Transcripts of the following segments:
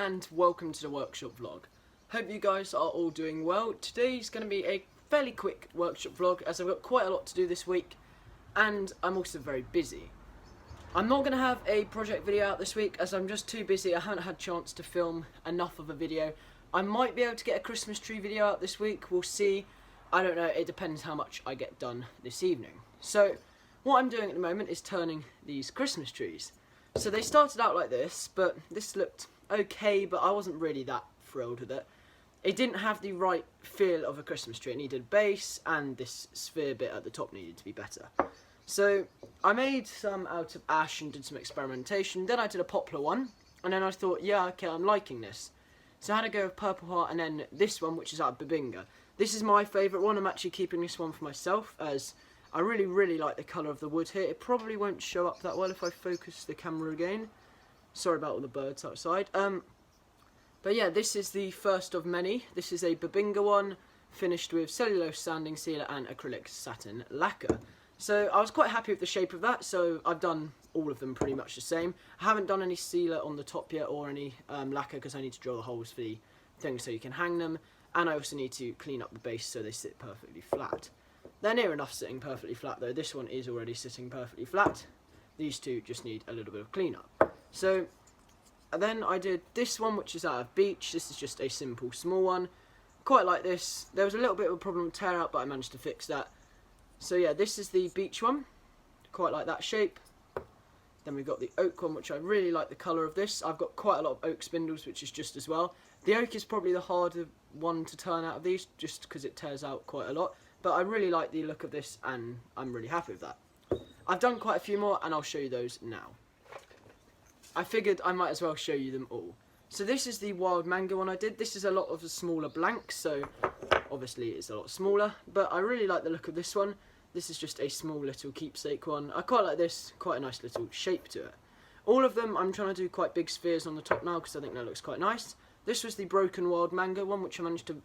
and welcome to the workshop vlog. Hope you guys are all doing well. Today's going to be a fairly quick workshop vlog as I've got quite a lot to do this week and I'm also very busy. I'm not going to have a project video out this week as I'm just too busy. I haven't had a chance to film enough of a video. I might be able to get a Christmas tree video out this week, we'll see. I don't know, it depends how much I get done this evening. So what I'm doing at the moment is turning these Christmas trees. So they started out like this, but this looked okay, but I wasn't really that thrilled with it. It didn't have the right feel of a Christmas tree. It needed a base, and this sphere bit at the top needed to be better. So I made some out of ash and did some experimentation. Then I did a poplar one, and then I thought, yeah, okay, I'm liking this. So I had to go with Purple Heart, and then this one, which is out of Babinga. This is my favourite one. I'm actually keeping this one for myself, as I really like the colour of the wood here. It probably won't show up that well if I focus the camera again. Sorry about all the birds outside. But yeah, this is the first of many. This is a Babinga one, finished with cellulose sanding sealer and acrylic satin lacquer. So I was quite happy with the shape of that, so I've done all of them pretty much the same. I haven't done any sealer on the top yet or any lacquer because I need to drill the holes for the things so you can hang them. And I also need to clean up the base so they sit perfectly flat. They're near enough sitting perfectly flat though. This one is already sitting perfectly flat. These two just need a little bit of clean up. So then I did this one, which is out of beech. This is just a simple small one. Quite like this. There was a little bit of a problem with tear out, but I managed to fix that. So yeah, this is the beech one. Quite like that shape. Then we've got the oak one, which I really like the colour of this. I've got quite a lot of oak spindles, which is just as well. The oak is probably the harder one to turn out of these, just because it tears out quite a lot. But I really like the look of this, and I'm really happy with that. I've done quite a few more, and I'll show you those now. I figured I might as well show you them all. So this is the wild mango one I did. This is a lot of the smaller blanks, so obviously it's a lot smaller. But I really like the look of this one. This is just a small little keepsake one. I quite like this, quite a nice little shape to it. All of them, I'm trying to do quite big spheres on the top now, because I think that looks quite nice. This was the broken wild mango one, which I managed to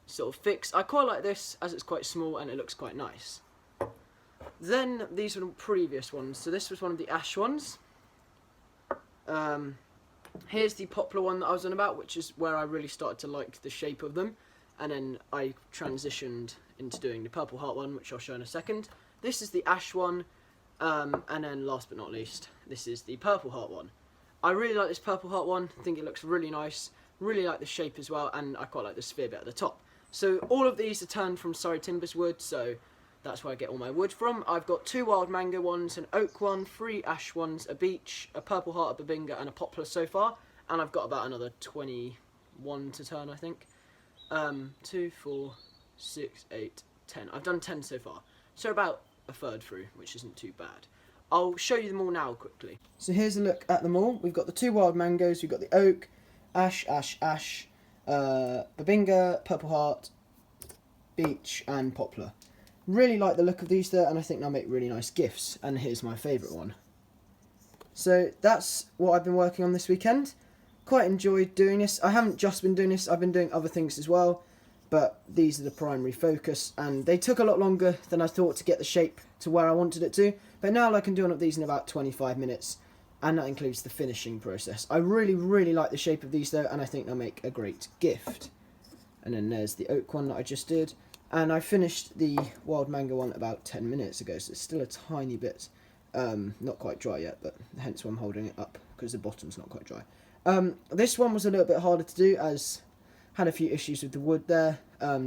sort of fix. I quite like this as it's quite small and it looks quite nice. Then these were the previous ones. So this was one of the ash ones. Here's the poplar one that I was on about, which is where I really started to like the shape of them. And then I transitioned into doing the Purple Heart one, which I'll show in a second. This is the ash one. And then last but not least, this is the Purple Heart one. I really like this Purple Heart one. I think it looks really nice. Really like the shape as well, and I quite like the sphere bit at the top. So all of these are turned from Surrey Timbers wood, so that's where I get all my wood from. I've got 2 wild mango ones, an oak one, 3 ash ones, a beech, a Purple Heart, a Babinga, and a poplar so far. And I've got about another 21 to turn, I think. 2, 4, 6, 8, 10. I've done 10 so far. So about a third through, which isn't too bad. I'll show you them all now quickly. So here's a look at them all. We've got the 2 wild mangoes, we've got the oak, ash, Babinga, Purple Heart, beech and poplar. Really like the look of these there, and I think they'll make really nice gifts. And here's my favourite one. So that's what I've been working on this weekend. Quite enjoyed doing this. I haven't just been doing this, I've been doing other things as well, but these are the primary focus, and they took a lot longer than I thought to get the shape to where I wanted it to, but now I can do one of these in about 25 minutes. And that includes the finishing process. I really like the shape of these though, and I think they'll make a great gift. And then there's the oak one that I just did. And I finished the wild mango one about 10 minutes ago, so it's still a tiny bit not quite dry yet, but hence why I'm holding it up, because the bottom's not quite dry. This one was a little bit harder to do, as I had a few issues with the wood there,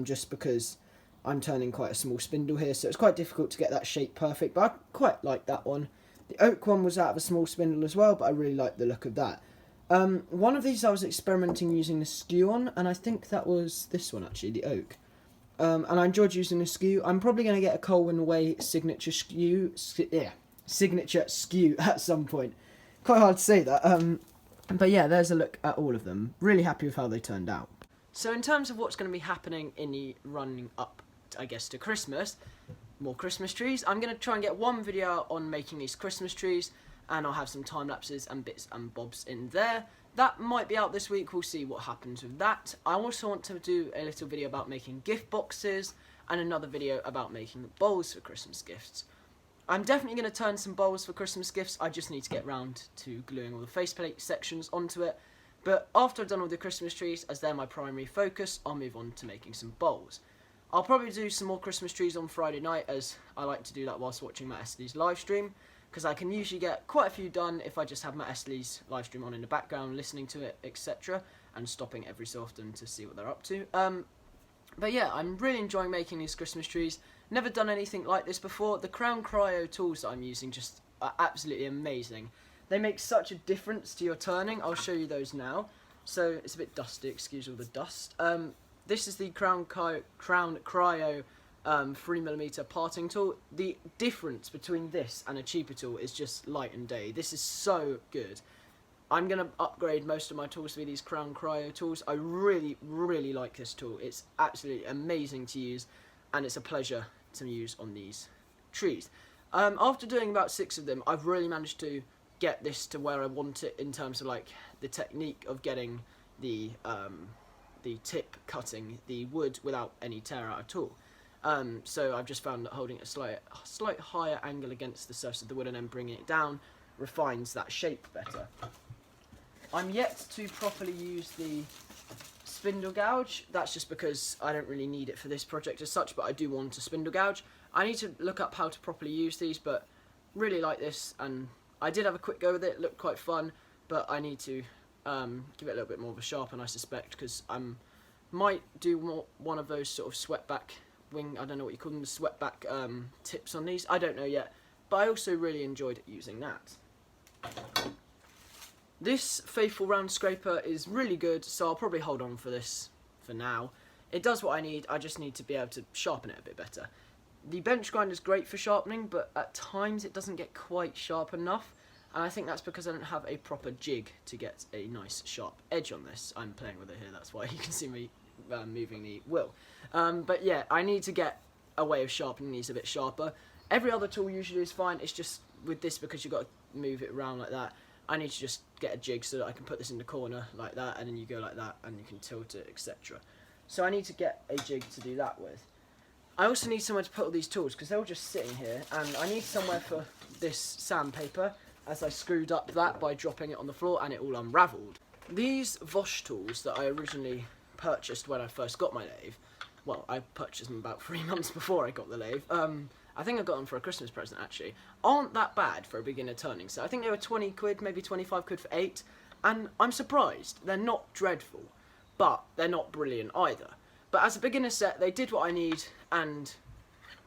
just because I'm turning quite a small spindle here, so it's quite difficult to get that shape perfect, but I quite like that one. The oak one was out of a small spindle as well, but I really like the look of that. One of these I was experimenting using the skew on, and I think that was this one actually, the oak. And I enjoyed using the skew. I'm probably going to get a Colwyn Way signature skew at some point. Quite hard to say that. But yeah, there's a look at all of them. Really happy with how they turned out. So in terms of what's going to be happening in the running up, I guess, to Christmas, more Christmas trees. I'm going to try and get one video out on making these Christmas trees, and I'll have some time lapses and bits and bobs in there. That might be out this week, we'll see what happens with that. I also want to do a little video about making gift boxes, and another video about making bowls for Christmas gifts. I'm definitely going to turn some bowls for Christmas gifts, I just need to get round to gluing all the faceplate sections onto it. But after I've done all the Christmas trees, as they're my primary focus, I'll move on to making some bowls. I'll probably do some more Christmas trees on Friday night, as I like to do that whilst watching Matt Estley's live stream, because I can usually get quite a few done if I just have Matt Estley's live stream on in the background, listening to it, etc., and stopping every so often to see what they're up to. But yeah, I'm really enjoying making these Christmas trees. Never done anything like this before. The Crown Cryo tools that I'm using just are absolutely amazing. They make such a difference to your turning. I'll show you those now. So it's a bit dusty, excuse all the dust. This is the Crown Cryo 3mm parting tool. The difference between this and a cheaper tool is just light and day. This is so good. I'm going to upgrade most of my tools to be these Crown Cryo tools. I really, really like this tool. It's absolutely amazing to use, and it's a pleasure to use on these trees. After doing about 6 of them, I've really managed to get this to where I want it in terms of like the technique of getting the tip cutting the wood without any tear out at all. So I've just found that holding a slight higher angle against the surface of the wood and then bringing it down refines that shape better. I'm yet to properly use the spindle gouge. That's just because I don't really need it for this project as such, but I do want a spindle gouge. I need to look up how to properly use these, but really like this, and I did have a quick go with it. It looked quite fun, but I need to give it a little bit more of a sharpen, I suspect, because I might do one of those sort of sweatback wing, I don't know what you call them, the sweatback tips on these. I don't know yet, but I also really enjoyed using that. This Faithful Round Scraper is really good, so I'll probably hold on for this for now. It does what I need, I just need to be able to sharpen it a bit better. The bench grinder is great for sharpening, but at times it doesn't get quite sharp enough, and I think that's because I don't have a proper jig to get a nice sharp edge on this. I'm playing with it here, that's why you can see me moving the wheel. But yeah, I need to get a way of sharpening these a bit sharper. Every other tool usually is fine, it's just with this, because you've got to move it around like that, I need to just get a jig so that I can put this in the corner like that, and then you go like that and you can tilt it, etc. So I need to get a jig to do that with. I also need somewhere to put all these tools, because they're all just sitting here, and I need somewhere for this sandpaper, as I screwed up that by dropping it on the floor and it all unravelled. These Vosh tools that I originally purchased when I first got my lathe, well, I purchased them about 3 months before I got the lathe, I think I got them for a Christmas present actually, aren't that bad for a beginner turning set. I think they were 20 quid, maybe 25 quid for 8, and I'm surprised. They're not dreadful, but they're not brilliant either. But as a beginner set, they did what I need, and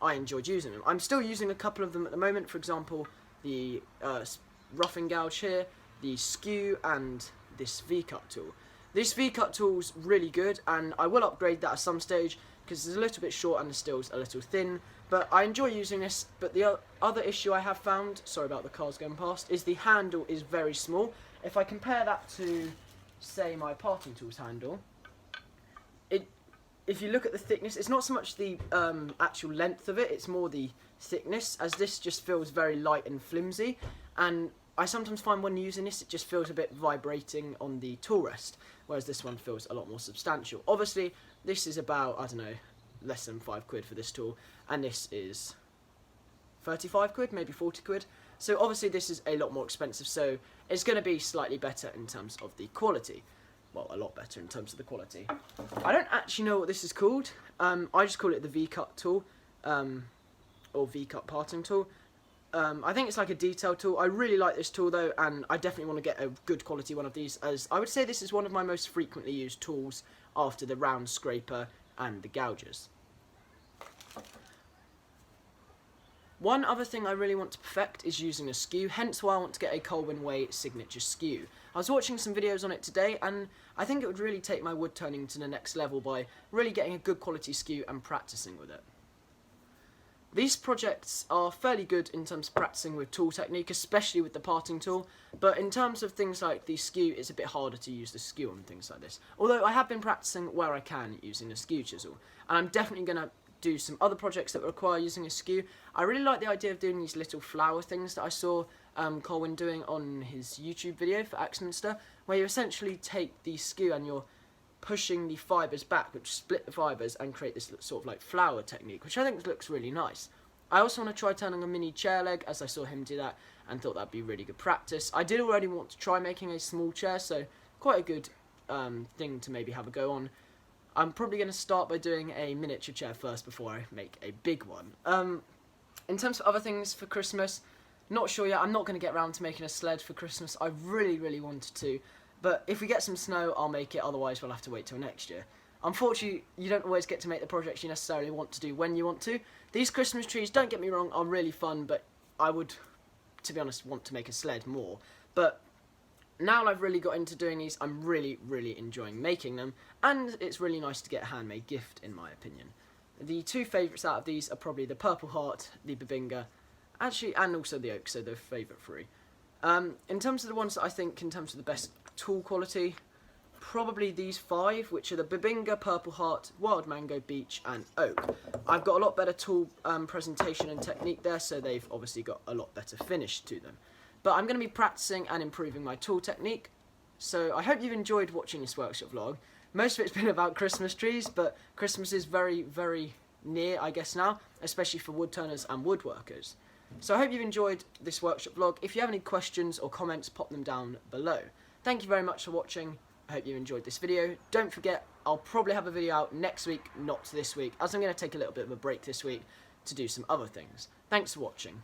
I enjoyed using them. I'm still using a couple of them at the moment, for example, the roughing gouge here, the skew, and this V-cut tool. This V-cut tool's really good, and I will upgrade that at some stage, because it's a little bit short and the steel's a little thin, but I enjoy using this. But the other issue I have found, sorry about the cars going past, is the handle is very small. If I compare that to, say, my parting tools handle, if you look at the thickness, it's not so much the actual length of it, it's more the thickness, as this just feels very light and flimsy, and I sometimes find when using this it just feels a bit vibrating on the tool rest, whereas this one feels a lot more substantial. Obviously this is about, I don't know, less than 5 quid for this tool, and this is 35 quid, maybe 40 quid, so obviously this is a lot more expensive, so it's going to be slightly better in terms of the quality. Well, a lot better in terms of the quality. I don't actually know what this is called. I just call it the V-cut tool, or V-cut parting tool. I think it's like a detail tool. I really like this tool though, and I definitely want to get a good quality one of these, as I would say this is one of my most frequently used tools after the round scraper and the gougers. One other thing I really want to perfect is using a skew, hence why I want to get a Colwyn Way signature skew. I was watching some videos on it today, and I think it would really take my wood turning to the next level by really getting a good quality skew and practicing with it. These projects are fairly good in terms of practicing with tool technique, especially with the parting tool, but in terms of things like the skew, it's a bit harder to use the skew on things like this. Although I have been practicing where I can using the skew chisel, and I'm definitely going to do some other projects that require using a skew. I really like the idea of doing these little flower things that I saw Colwyn doing on his YouTube video for Axminster, where you essentially take the skew and you're pushing the fibres back, which split the fibres and create this sort of like flower technique, which I think looks really nice. I also want to try turning a mini chair leg, as I saw him do that, and thought that'd be really good practice. I did already want to try making a small chair, so quite a good thing to maybe have a go on. I'm probably going to start by doing a miniature chair first before I make a big one. In terms of other things for Christmas, not sure yet. I'm not going to get around to making a sled for Christmas. I really, really wanted to. But if we get some snow, I'll make it. Otherwise, we'll have to wait till next year. Unfortunately, you don't always get to make the projects you necessarily want to do when you want to. These Christmas trees, don't get me wrong, are really fun, but I would, to be honest, want to make a sled more. But now I've really got into doing these, I'm really, really enjoying making them. And it's really nice to get a handmade gift, in my opinion. The two favourites out of these are probably the Purple Heart, the Babinga, actually, and also the Oak, so they're favourite three. In terms of the ones that I think, in terms of the best tool quality, probably these five, which are the Babinga, Purple Heart, Wild Mango, Beech, and Oak. I've got a lot better tool presentation and technique there, so they've obviously got a lot better finish to them. But I'm going to be practicing and improving my tool technique, so I hope you've enjoyed watching this workshop vlog. Most of it's been about Christmas trees, but Christmas is very, very near, I guess, now, especially for woodturners and woodworkers. So I hope you've enjoyed this workshop vlog. If you have any questions or comments, pop them down below. Thank you very much for watching. I hope you enjoyed this video. Don't forget, I'll probably have a video out next week, not this week, as I'm going to take a little bit of a break this week to do some other things. Thanks for watching.